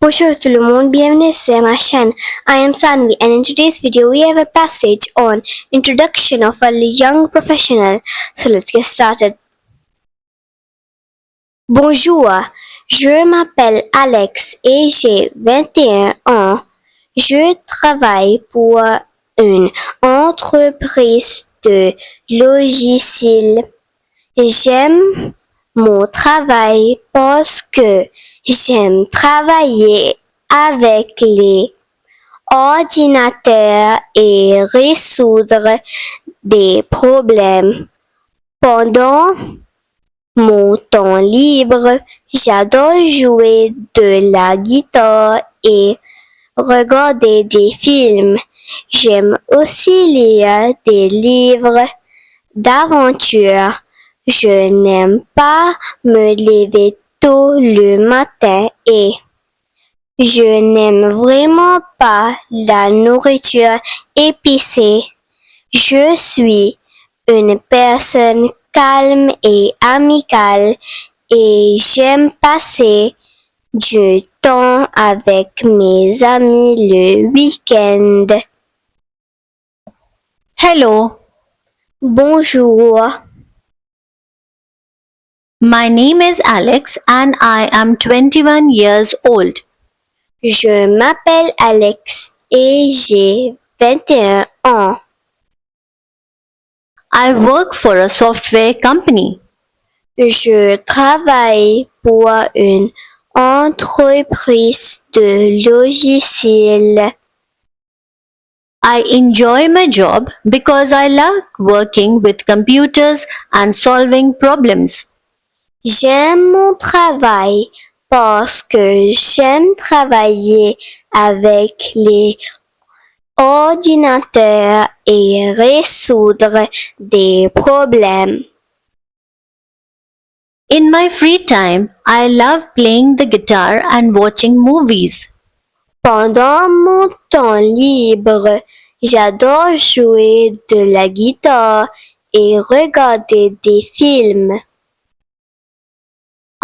Bonjour tout le monde, bienvenue sur ma chaîne. I am SAANVI and in today's video we have a passage on introduction of a young professional. So let's get started. Bonjour, je m'appelle Alex et j'ai 21 ans. Je travaille pour une entreprise de logiciels. J'aime mon travail parce que j'aime travailler avec les ordinateurs et résoudre des problèmes. Pendant mon temps libre, j'adore jouer de la guitare et regarder des films. J'aime aussi lire des livres d'aventure. Je n'aime pas me lever tôt le matin et je n'aime vraiment pas la nourriture épicée. Je suis une personne calme et amicale et j'aime passer du temps avec mes amis le week-end. Hello, Bonjour. my name is Alex and I am 21 years old. Je m'appelle Alex et j'ai 21 ans. I work for a software company. Je travaille pour une entreprise de logiciels. I enjoy my job because I like working with computers and solving problems. J'aime mon travail parce que j'aime travailler avec les ordinateurs et résoudre des problèmes. In my free time, I love playing the guitar and watching movies. Pendant mon temps libre, j'adore jouer de la guitare et regarder des films.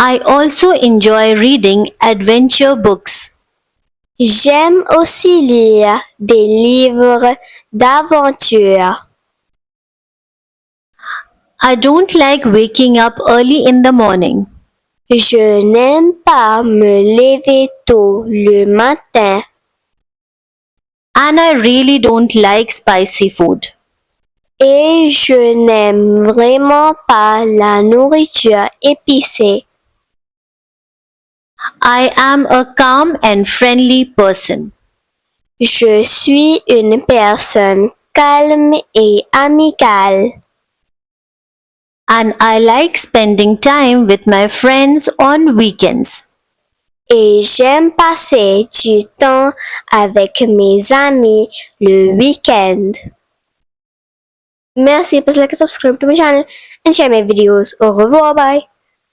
I also enjoy reading adventure books. J'aime aussi lire des livres d'aventure. I don't like waking up early in the morning. Je n'aime pas me lever tôt le matin. And I really don't like spicy food. Et je n'aime vraiment pas la nourriture épicée. I am a calm and friendly person. Je suis une personne calme et amicale. And I like spending time with my friends on weekends. Et j'aime passer du temps avec mes amis le week-end. Merci, please like and subscribe to my channel and share my videos. Au revoir, bye.